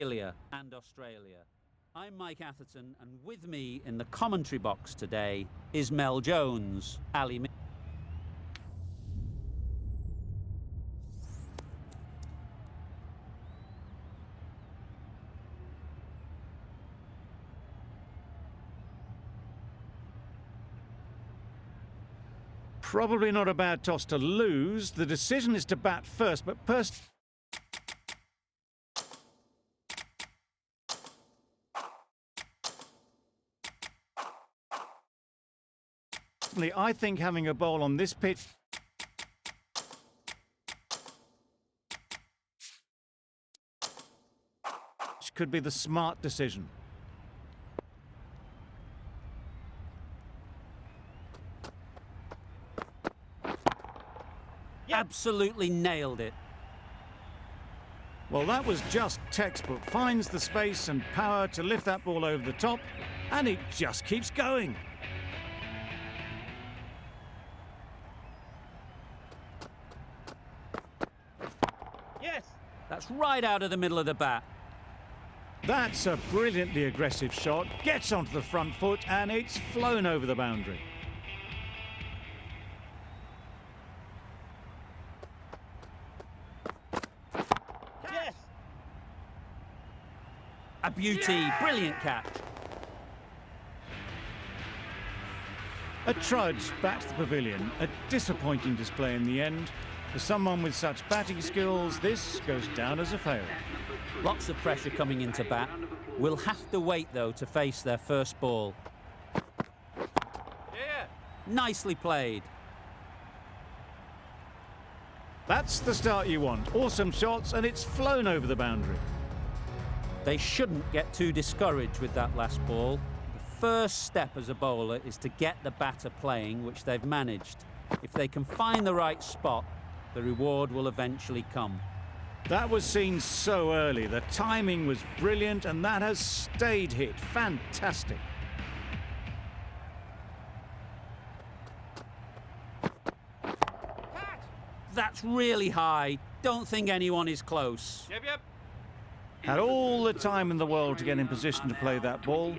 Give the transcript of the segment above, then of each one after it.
And Australia. I'm Mike Atherton, and with me in the commentary box today is Mel Jones, Ali. Probably not a bad toss to lose. The decision is to bat first, but personally, I think having a bowl on this pitch could be the smart decision. Absolutely nailed it. Well, that was just textbook. Finds the space and power to lift that ball over the top, and it just keeps going. Yes! That's right out of the middle of the bat. That's a brilliantly aggressive shot. Gets onto the front foot, and it's flown over the boundary. A beauty, yeah! Brilliant catch. A trudge back to the pavilion. A disappointing display in the end. For someone with such batting skills, this goes down as a failure. Lots of pressure coming into bat. We'll have to wait, though, to face their first ball. Yeah. Nicely played. That's the start you want. Awesome shots, and it's flown over the boundary. They shouldn't get too discouraged with that last ball. The first step as a bowler is to get the batter playing, which they've managed. If they can find the right spot, the reward will eventually come. That was seen so early. The timing was brilliant, and that has stayed hit. Fantastic. That's really high. Don't think anyone is close. Yep. Had all the time in the world to get in position to play that ball.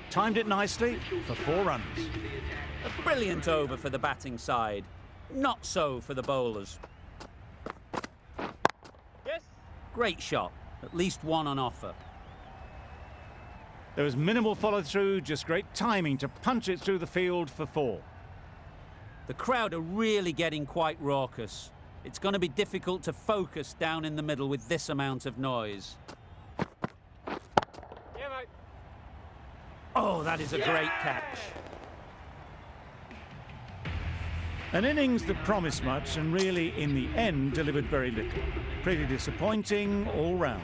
Timed it nicely for 4 runs. A brilliant over for the batting side. Not so for the bowlers. Yes. Great shot. At least one on offer. There was minimal follow-through, just great timing to punch it through the field for 4. The crowd are really getting quite raucous. It's going to be difficult to focus down in the middle with this amount of noise. Yeah, mate. Oh, that is a great catch. An innings that promised much and really, in the end, delivered very little. Pretty disappointing all round.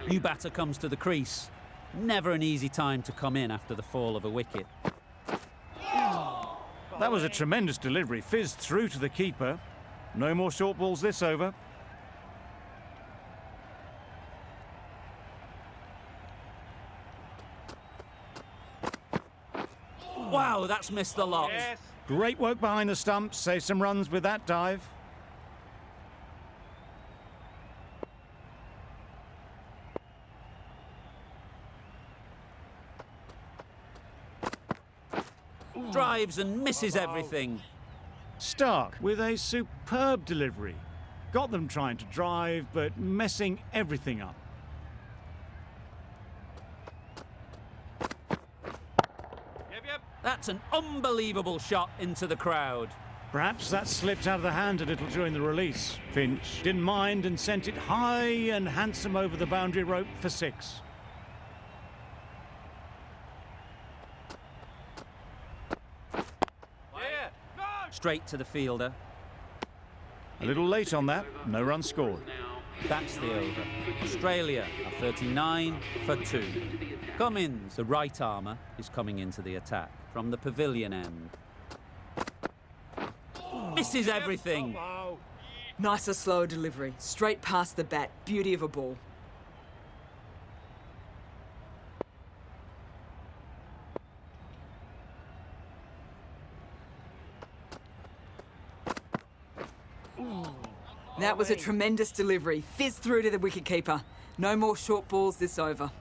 New batter comes to the crease. Never an easy time to come in after the fall of a wicket. That was a tremendous delivery. Fizzed through to the keeper. No more short balls this over. Wow, that's missed the lot. Yes. Great work behind the stumps. Save some runs with that dive. Drives and misses everything. Stark with a superb delivery. Got them trying to drive, but messing everything up. Yep. That's an unbelievable shot into the crowd. Perhaps that slipped out of the hand a little during the release. Finch didn't mind and sent it high and handsome over the boundary rope for 6. Straight to the fielder. A little late on that. No run scored. That's the over. Australia are 39 for 2. Cummins, the right armour, is coming into the attack from the pavilion end. Misses everything. Nicer, slower delivery. Straight past the bat. Beauty of a ball. That was a tremendous delivery. Fizzed through to the wicketkeeper. No more short balls this over.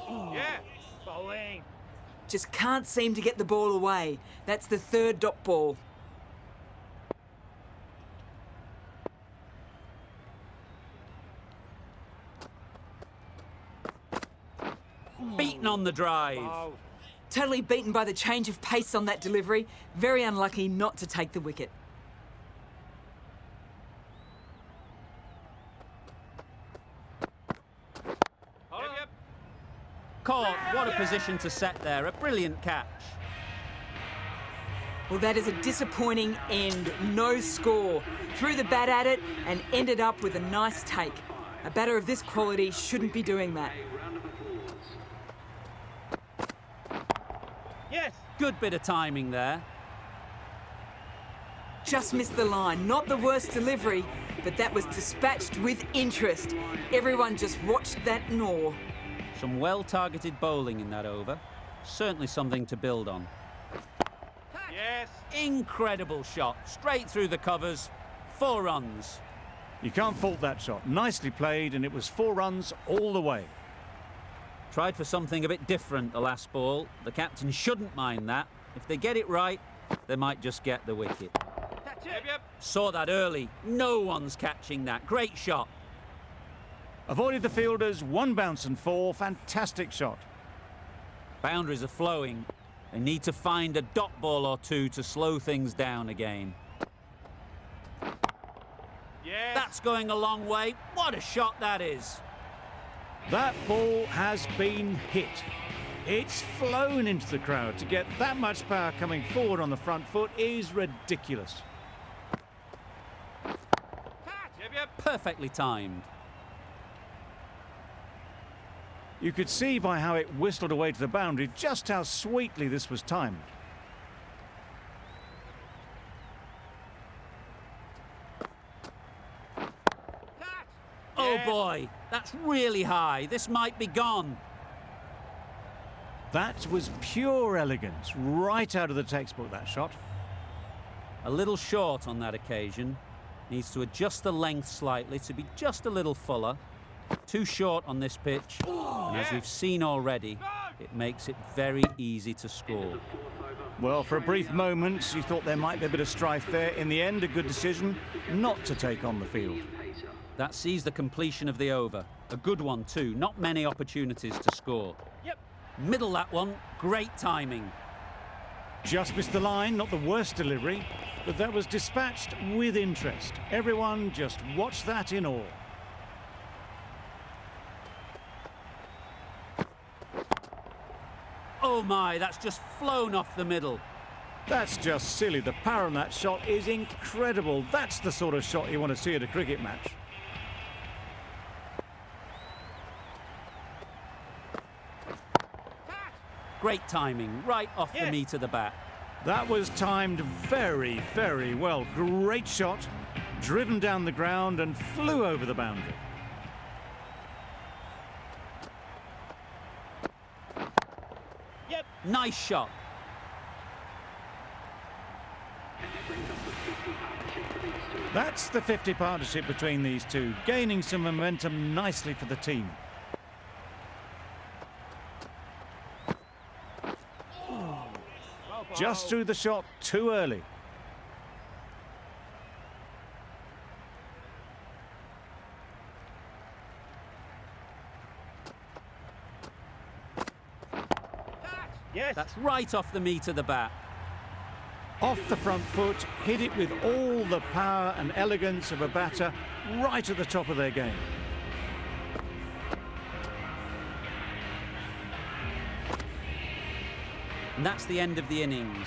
Yeah. Bowling. Just can't seem to get the ball away. That's the third dot ball. Beaten on the drive. Oh. Totally beaten by the change of pace on that delivery. Very unlucky not to take the wicket. Yep. Caught. What a position to set there. A brilliant catch. Well, that is a disappointing end. No score. Threw the bat at it and ended up with a nice take. A batter of this quality shouldn't be doing that. Yes. Good bit of timing there. Just missed the line. Not the worst delivery, but that was dispatched with interest. Everyone just watched that gnaw. Some well-targeted bowling in that over. Certainly something to build on. Yes. Incredible shot. Straight through the covers. 4 runs. You can't fault that shot. Nicely played, and it was 4 runs all the way. Tried for something a bit different the last ball. The captain shouldn't mind that. If they get it right, they might just get the wicket. Yep. Saw that early. No one's catching that. Great shot. Avoided the fielders, 1 bounce and 4. Fantastic shot. Boundaries are flowing. They need to find a dot ball or 2 to slow things down again. Yes. That's going a long way. What a shot that is. That ball has been hit. It's flown into the crowd. To get that much power coming forward on the front foot is ridiculous. Yep. Perfectly timed. You could see by how it whistled away to the boundary just how sweetly this was timed. Oh Yes. boy, that's really high. This might be gone. That was pure elegance, right out of the textbook, that shot. A little short on that occasion. Needs to adjust the length slightly to be just a little fuller. Too short on this pitch. And as we've seen already, it makes it very easy to score. Well, for a brief moment, you thought there might be a bit of strife there. In the end, a good decision not to take on the field. That sees the completion of the over. A good one too. Not many opportunities to score. Yep. Middle that one. Great timing. Just missed the line, not the worst delivery, but that was dispatched with interest. Everyone just watched that in awe. Oh my, that's just flown off the middle. That's just silly. The power on that shot is incredible. That's the sort of shot you want to see at a cricket match. Great timing, right off the Yes. meat of the bat. That was timed very, very well. Great shot, driven down the ground and flew over the boundary. Yep. Nice shot. That's the 50 partnership between these two, gaining some momentum nicely for the team. Just threw the shot too early. Yes. That's right off the meat of the bat. Off the front foot, hit it with all the power and elegance of a batter, right at the top of their game. And that's the end of the innings.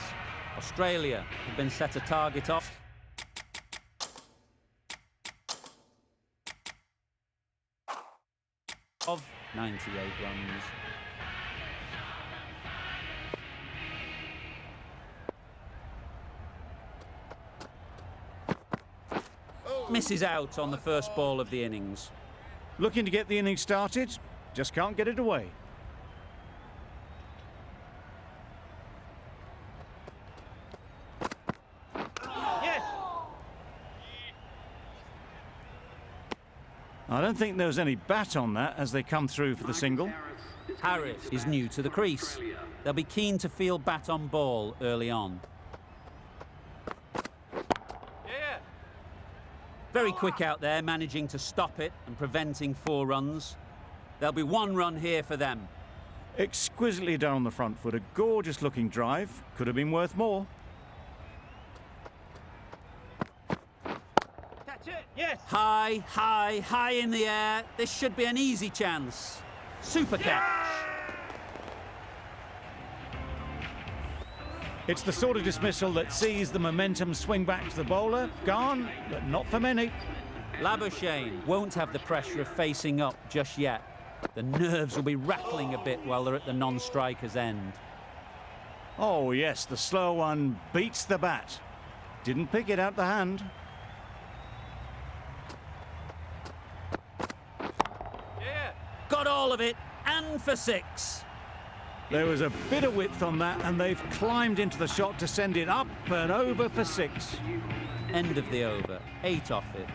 Australia have been set a target off. Of 98 runs. Misses out on the first ball of the innings. Looking to get the innings started, just can't get it away. I don't think there was any bat on that as they come through for the single. Harris is new to the crease. They'll be keen to field bat on ball early on. Yeah. Very quick out there, managing to stop it and preventing 4 runs. There'll be 1 run here for them. Exquisitely done on the front foot. A gorgeous looking drive. Could have been worth more. Catch it. Yes. High, high, high in the air. This should be an easy chance. Super catch. It's the sort of dismissal that sees the momentum swing back to the bowler. Gone, but not for many. Labuschagne won't have the pressure of facing up just yet. The nerves will be rattling a bit while they're at the non-striker's end. Oh yes, the slow one beats the bat. Didn't pick it out the hand. Yeah. Got all of it, and for 6. There was a bit of width on that, and they've climbed into the shot to send it up and over for 6. End of the over, 8 off it.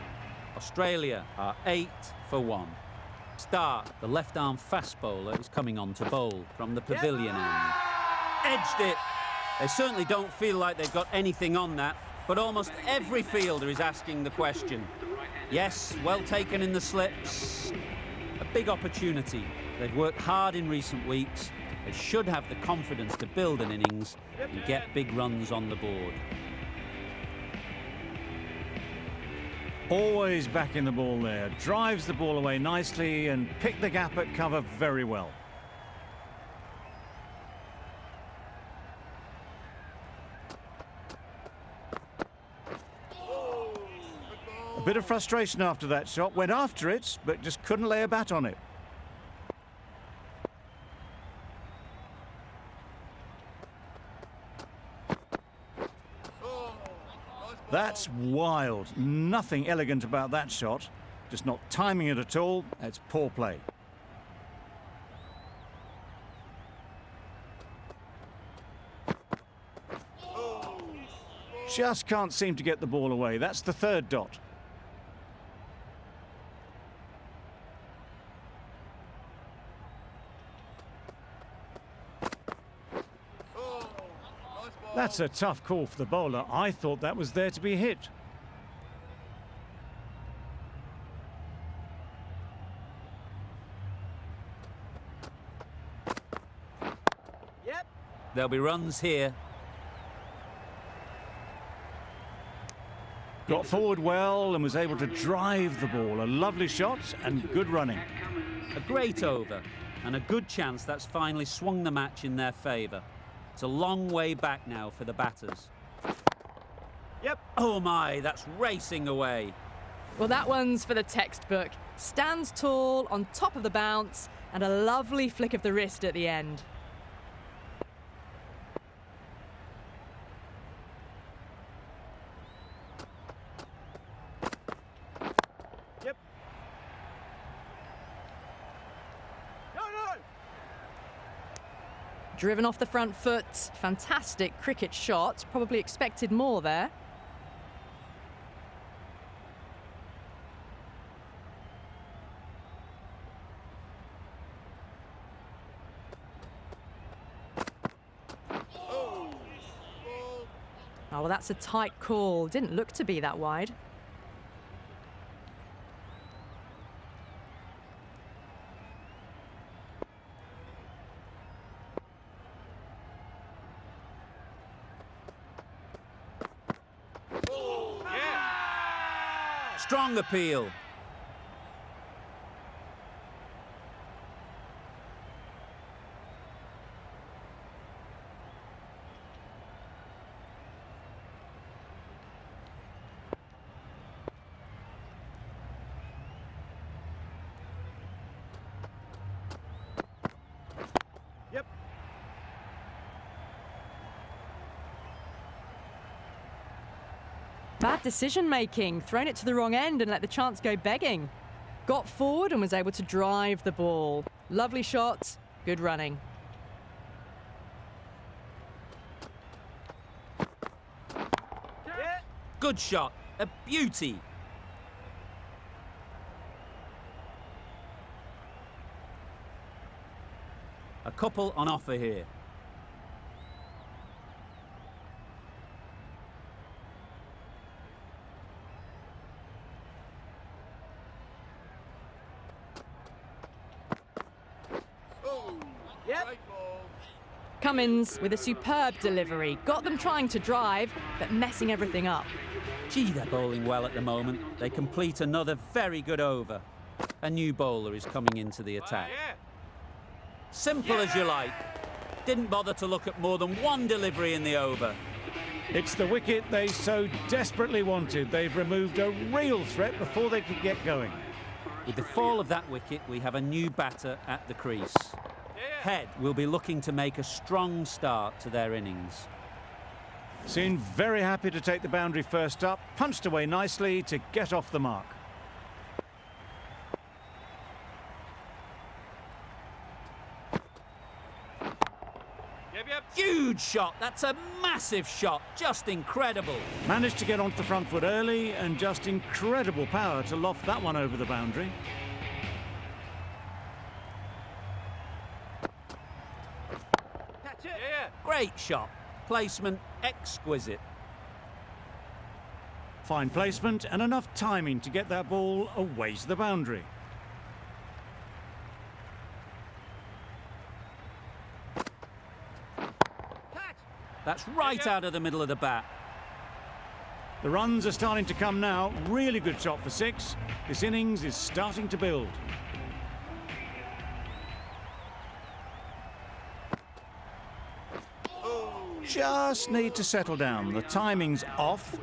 Australia are 8 for 1. Start, the left-arm fast bowler is coming on to bowl from the pavilion end. Edged it. They certainly don't feel like they've got anything on that, but almost every fielder is asking the question. Yes, well taken in the slips. A big opportunity. They've worked hard in recent weeks. They should have the confidence to build an innings and get big runs on the board. Always back in the ball there. Drives the ball away nicely and picked the gap at cover very well. A bit of frustration after that shot. Went after it, but just couldn't lay a bat on it. That's wild. Nothing elegant about that shot. Just not timing it at all. That's poor play. Just can't seem to get the ball away. That's the 3rd dot. That's a tough call for the bowler. I thought that was there to be hit. Yep. There'll be runs here. Got forward well and was able to drive the ball. A lovely shot and good running. A great over and a good chance that's finally swung the match in their favour. It's a long way back now for the batters. Yep. Oh my, that's racing away. Well, that one's for the textbook. Stands tall, on top of the bounce, and a lovely flick of the wrist at the end. Yep. No. Driven off the front foot. Fantastic cricket shot. Probably expected more there. Oh, well, that's a tight call. Didn't look to be that wide. Strong appeal. Yep. Bad decision making. Thrown it to the wrong end and let the chance go begging. Got forward and was able to drive the ball. Lovely shot. Good running. Yeah. Good shot. A beauty. A couple on offer here. Yep. Cummins with a superb delivery. Got them trying to drive, but messing everything up. Gee, they're bowling well at the moment. They complete another very good over. A new bowler is coming into the attack. Yeah. Simple as you like. Didn't bother to look at more than one delivery in the over. It's the wicket they so desperately wanted. They've removed a real threat before they could get going. With the fall of that wicket, we have a new batter at the crease. Head will be looking to make a strong start to their innings. Seemed very happy to take the boundary first up, punched away nicely to get off the mark. Yep. Huge shot. That's a massive shot. Just incredible. Managed to get onto the front foot early and just incredible power to loft that one over the boundary. Catch it. Yeah. Great shot. Placement exquisite. Fine placement and enough timing to get that ball away to the boundary. Catch. That's right out of the middle of the bat. The runs are starting to come now. Really good shot for 6. This innings is starting to build. Just need to settle down. The timing's off.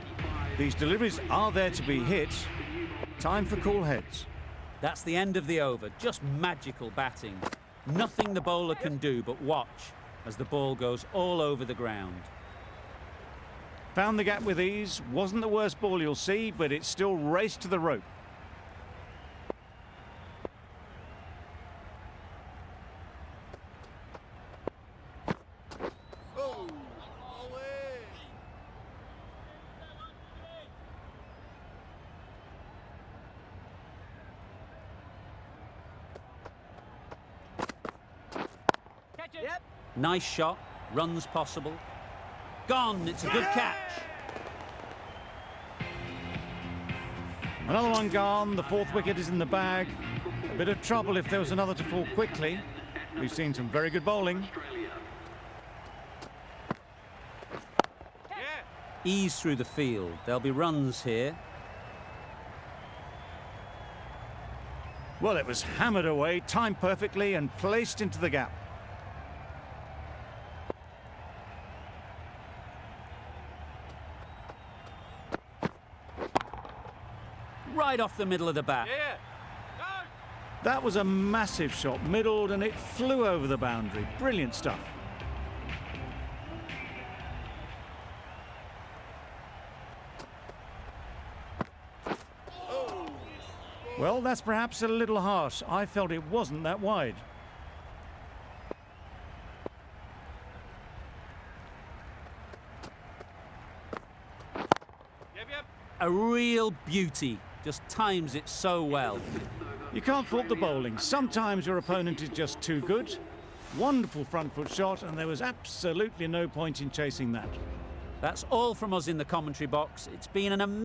These deliveries are there to be hit. Time for cool heads. That's the end of the over. Just magical batting. Nothing the bowler can do but watch as the ball goes all over the ground. Found the gap with ease. Wasn't the worst ball you'll see, but it still raced to the rope. Catch it. Yep. Nice shot. Runs possible. Gone. It's a good catch. Another one gone. The 4th wicket is in the bag. A bit of trouble if there was another to fall quickly. We've seen some very good bowling. Yeah. Ease through the field. There'll be runs here. Well, it was hammered away, timed perfectly and placed into the gap. Right off the middle of the bat. Yeah. Go. That was a massive shot, middled, and it flew over the boundary. Brilliant stuff. Well, that's perhaps a little harsh. I felt it wasn't that wide. Yep. A real beauty. Just times it so well. You can't fault the bowling. Sometimes your opponent is just too good. Wonderful front foot shot, and there was absolutely no point in chasing that. That's all from us in the commentary box. It's been an amazing